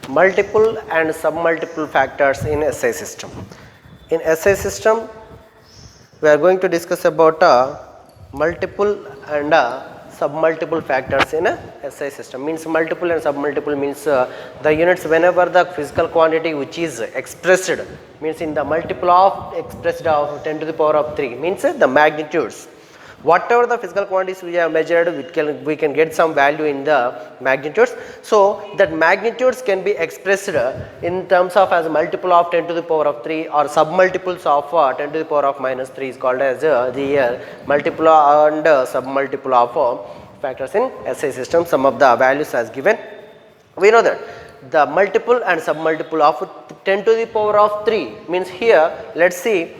multiple and submultiple factors in SI system. In SI system, we are going to discuss about multiple and submultiple factors in a SI system. Means multiple and submultiple means the units whenever the physical quantity which is expressed means in the multiple of expressed of 10 to the power of 3 means the magnitudes. Whatever the physical quantities we have measured, we can get some value in the magnitudes. So that magnitudes can be expressed in terms of as a multiple of 10 to the power of 3 or submultiples of 10 to the power of minus 3 is called as the multiple and submultiple of factors in SI system. Some of the values as given. We know that the multiple and submultiple of 10 to the power of 3 means here let's see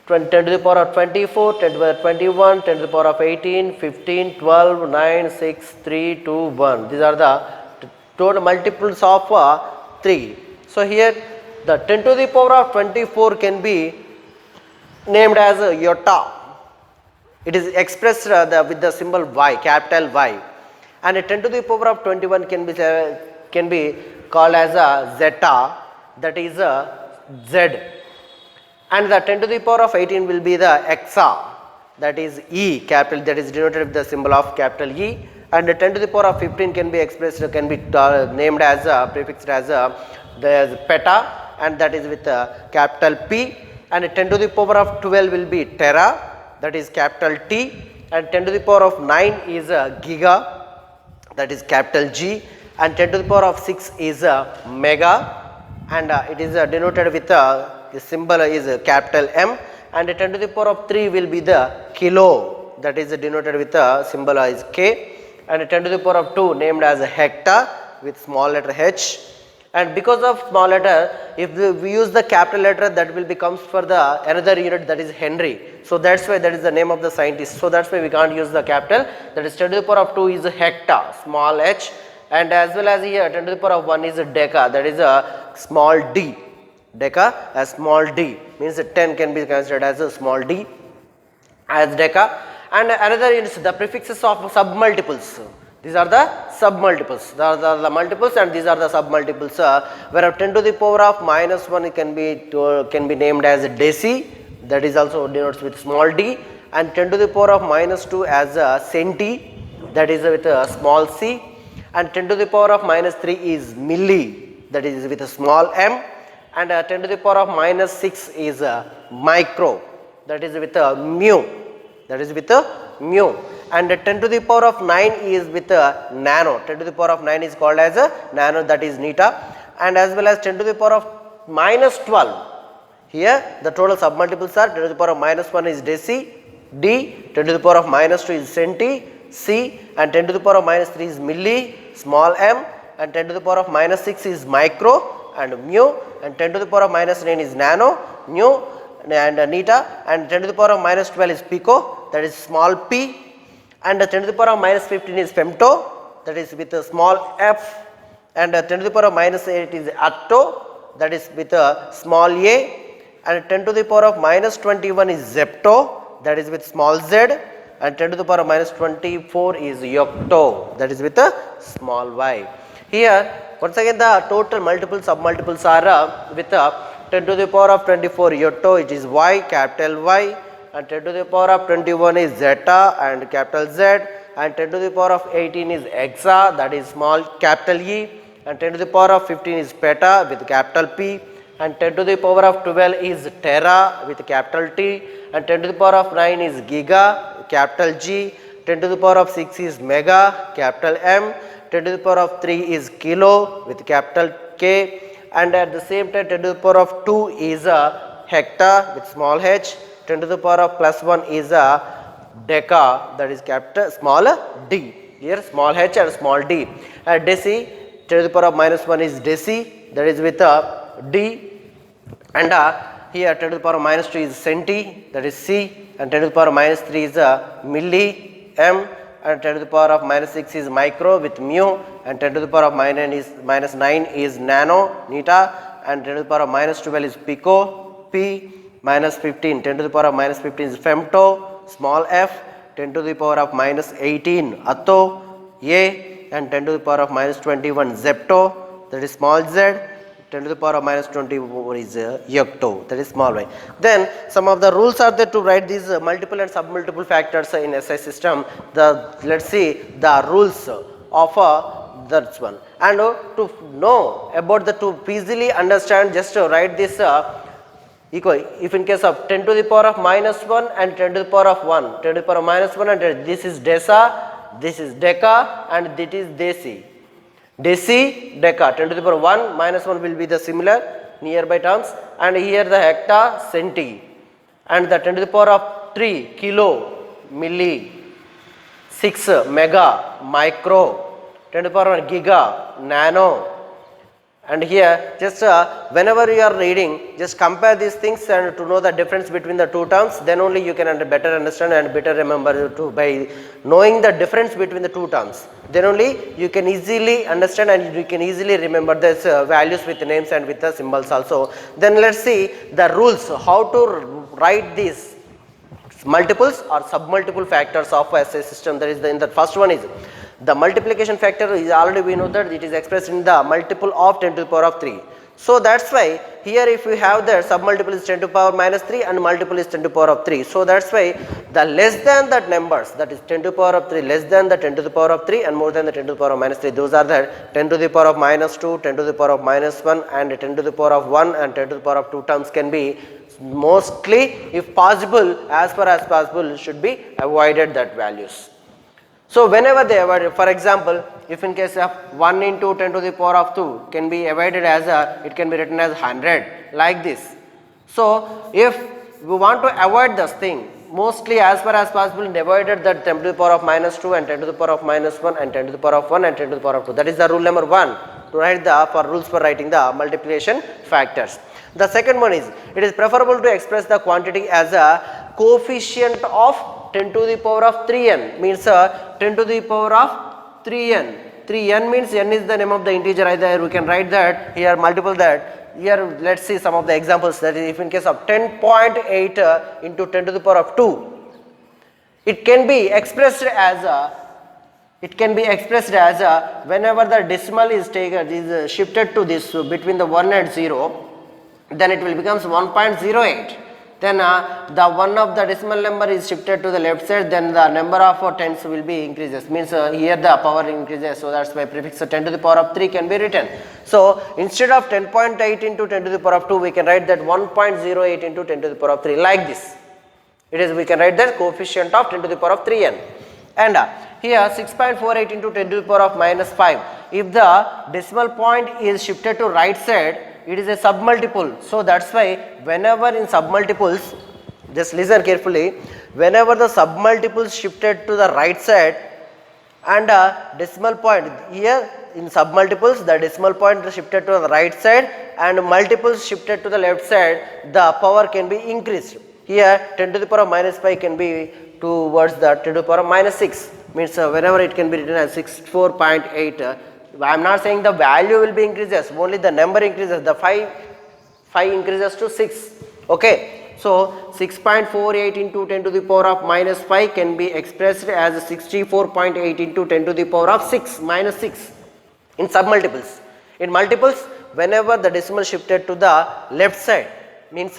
10 to the power of 24, 10 to the power of 21, 10 to the power of 18, 15, 12, 9, 6, 3, 2, 1. These are the total multiples of 3. So here the 10 to the power of 24 can be named as iota. It is expressed with the symbol Y, capital Y. And 10 to the power of 21 can be called as a zeta, that is a Z. And the 10 to the power of 18 will be the exa, that is E, capital, that is denoted with the symbol of capital E. And the 10 to the power of 15 can be expressed, can be named as prefixed as the peta, and that is with capital P. And 10 to the power of 12 will be tera, that is capital T. And 10 to the power of 9 is giga, that is capital G. And 10 to the power of 6 is mega, and it is denoted with the symbol is capital M. And 10 to the power of 3 will be the kilo, that is denoted with the symbol is K. And 10 to the power of 2 named as hecta with small letter H. And because of small letter, if we use the capital letter, that will becomes for the another unit, that is Henry. So that's why that is the name of the scientist. So that's why we can't use the capital. That is 10 to the power of 2 is hecta, small h. And as well as here 10 to the power of 1 is deca, that is a small d. Deca, a small d means 10 can be considered as a small d as deca. And another is the prefixes of submultiples. These are the submultiples. These are the multiples and these are the submultiples. Where 10 to the power of minus 1 can be named as deci, that is also denotes with small d. And 10 to the power of minus 2 as centi, that is with a small c. And 10 to the power of minus 3 is milli, that is with a small m. And 10 to the power of minus 6 is micro, that is with a mu, that is with a mu. And 10 to the power of 9 is with a nano, 10 to the power of 9 is called as a nano, that is neta. And as well as 10 to the power of minus 12, here the total submultiples are 10 to the power of minus 1 is deci, d, 10 to the power of minus 2 is centi, c, and 10 to the power of minus 3 is milli, small m, and 10 to the power of minus 6 is micro and mu, and 10 to the power of minus 9 is nano, nu, and neta, and 10 to the power of minus 12 is pico, that is small p, and 10 to the power of minus 15 is femto, that is with a small f, and 10 to the power of minus 8 is atto, that is with a small a, and 10 to the power of minus 21 is zepto, that is with small z, and 10 to the power of minus 24 is yocto, that is with a small y. Here once again the total multiple submultiples are with 10 to the power of 24 yotto, it is y, capital Y, and 10 to the power of 21 is zeta and capital Z, and 10 to the power of 18 is exa, that is small capital E, and 10 to the power of 15 is peta with capital P, and 10 to the power of 12 is tera with capital T, and 10 to the power of 9 is giga, capital G, 10 to the power of 6 is mega, capital M, 10 to the power of 3 is kilo with capital K, and at the same time 10 to the power of 2 is a hecta with small h, 10 to the power of plus 1 is a deca, that is capital small d, here small h and small d. Deci, 10 to the power of minus 1 is deci, that is with a d, and here 10 to the power of minus 2 is centi, that is c, and 10 to the power of minus 3 is a milli, m, and 10 to the power of minus 6 is micro with mu, and 10 to the power of minus 9 is nano, neta, and 10 to the power of minus 12 is pico, p, minus 15, 10 to the power of minus 15 is femto, small f, 10 to the power of minus 18 atto, a, and 10 to the power of minus 21 zepto, that is small z, 10 to the power of minus 20 is yocto, that is small y. Then some of the rules are there to write these multiple and submultiple factors in SI system. Let's see the rules of that one, and to know about the to easily understand, just write this equal. If in case of 10 to the power of minus 1 and 10 to the power of 1, 10 to the power of minus 1 and this is desa, this is deca, and this is deci. Deci, deca, 10 to the power of 1, minus 1 will be the similar nearby terms, and here the hecta, centi, and the 10 to the power of 3, kilo, milli, 6, mega, micro, 10 to the power of giga, nano, and here just whenever you are reading, just compare these things and to know the difference between the two terms, then only you can better understand and better remember by knowing the difference between the two terms. Then only you can easily understand and you can easily remember this values with names and with the symbols also. Then let's see the rules, how to write these multiples or submultiple factors of a SI system. That is in the first one is the multiplication factor is already we know that it is expressed in the multiple of 10 to the power of 3. So that's why here if we have the submultiple is 10 to the power minus 3 and multiple is 10 to the power of 3. So that's why the less than that numbers, that is 10 to the power of 3 less than the 10 to the power of 3 and more than the 10 to the power of minus 3, those are the 10 to the power of minus 2, 10 to the power of minus 1 and 10 to the power of 1 and 10 to the power of 2 terms can be mostly, if possible, as far as possible should be avoided that values. So whenever they avoid, for example, if in case of 1 into 10 to the power of 2 can be avoided as it can be written as 100 like this. So if we want to avoid this thing, mostly as far as possible avoided that 10 to the power of minus 2 and 10 to the power of minus 1 and 10 to the power of 1 and 10 to the power of 2. That is the rule number 1 to write the rules for writing the multiplication factors. The second one is, it is preferable to express the quantity as a coefficient of 10 to the power of 3n, means 10 to the power of 3n. 3n means n is the name of the integer, either we can write that here, multiple that. Here let's see some of the examples, that is if in case of 10.8 into 10 to the power of 2, it can be expressed as whenever the decimal is taken, is shifted to this between the 1 and 0, then it will becomes 1.08. Then the one of the decimal number is shifted to the left side, then the number of tens will be increases, means here the power increases, so that's why prefix 10 to the power of 3 can be written. So instead of 10.8 into 10 to the power of 2, we can write that 1.08 into 10 to the power of 3 like this. It is, we can write that coefficient of 10 to the power of 3n. And here 6.48 into 10 to the power of minus 5. If the decimal point is shifted to right side, it is a submultiple. So that's why whenever in submultiples, just listen carefully, whenever the submultiples shifted to the right side and decimal point, here in submultiples the decimal point is shifted to the right side and multiples shifted to the left side, the power can be increased. Here 10 to the power of minus 5 can be towards the 10 to the power of minus 6, means whenever it can be written as 64.8. I am not saying the value will be increases, only the number increases, the 5 increases to 6. Okay, so 6.48 into 10 to the power of minus 5 can be expressed as 64.8 into 10 to the power of 6 minus 6 in submultiples. In multiples, whenever the decimal shifted to the left side, means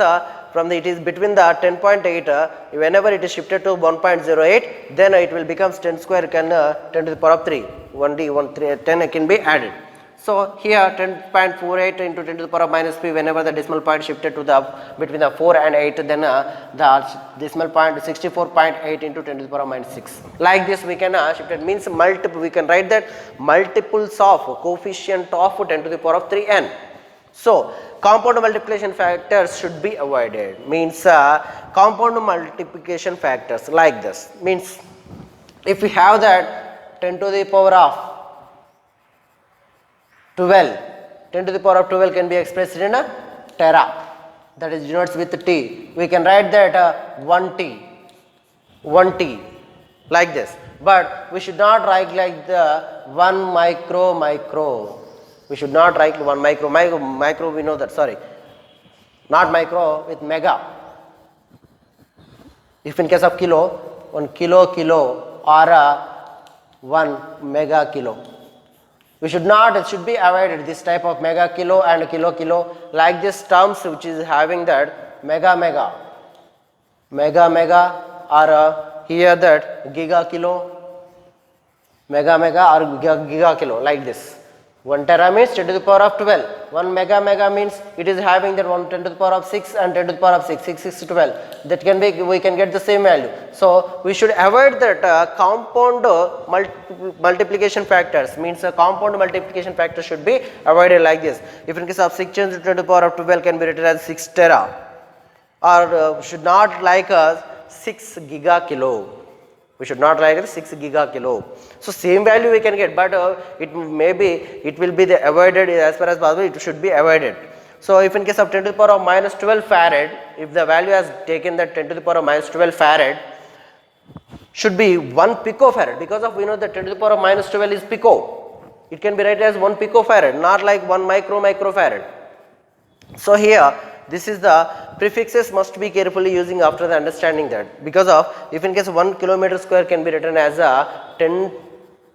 from the, it is between the 10.8, whenever it is shifted to 1.08, then it will become 10 square can 10 to the power of 3, 10 can be added. So here 10.48 into 10 to the power of minus 3, whenever the decimal point shifted to the between the 4 and 8, then the decimal point 64.8 into 10 to the power of minus 6. Like this we can shift it, means multiple, we can write that multiples of coefficient of 10 to the power of 3n. So compound multiplication factors should be avoided, means compound multiplication factors like this, means if we have that 10 to the power of 12, 10 to the power of 12 can be expressed in a tera, that is denotes with t. We can write that 1t like this, but we should not write like the 1 micro. We should not write 1 micro we know that, sorry, not micro with mega. If in case of kilo, 1 kilo or 1 mega kilo. We should not, it should be avoided this type of mega kilo and kilo kilo, like this terms which is having that mega or here that giga kilo, mega or giga kilo, like this. 1 tera means 10 to the power of 12. 1 mega means it is having that 1 10 to the power of 6 and 10 to the power of 6, 6 to 12. That can be, we can get the same value. So we should avoid that compound multiplication factors, means a compound multiplication factor should be avoided like this. If in case of 6 10 to the power of 12 can be written as 6 tera, or should not like 6 giga kilo. We should not write 6 giga kilo. So same value we can get, but it will be the avoided as far as possible. It should be avoided. So if in case of 10 to the power of minus 12 farad, if the value has taken that 10 to the power of minus 12 farad, should be 1 picofarad, because of we know that 10 to the power of minus 12 is pico. It can be written as 1 picofarad, not like 1 microfarad. So here this is the prefixes must be carefully using after the understanding that, because of if in case 1 kilometer square can be written as a 10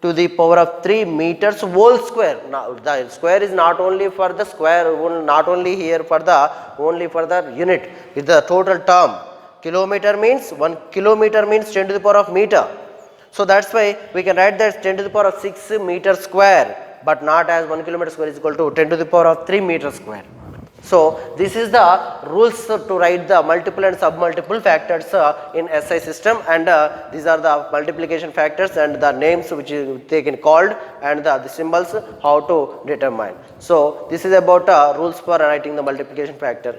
to the power of 3 meters whole square. Now the square is not only for the square, not only here for the only for the unit, it's the total term. Kilometer means 1 kilometer means 10 to the power of meter. So that's why we can write that 10 to the power of 6 meter square, but not as 1 kilometer square is equal to 10 to the power of 3 meter square. So this is the rules to write the multiple and submultiple factors in SI system, and these are the multiplication factors and the names which they can called, and the symbols how to determine. So this is about rules for writing the multiplication factor.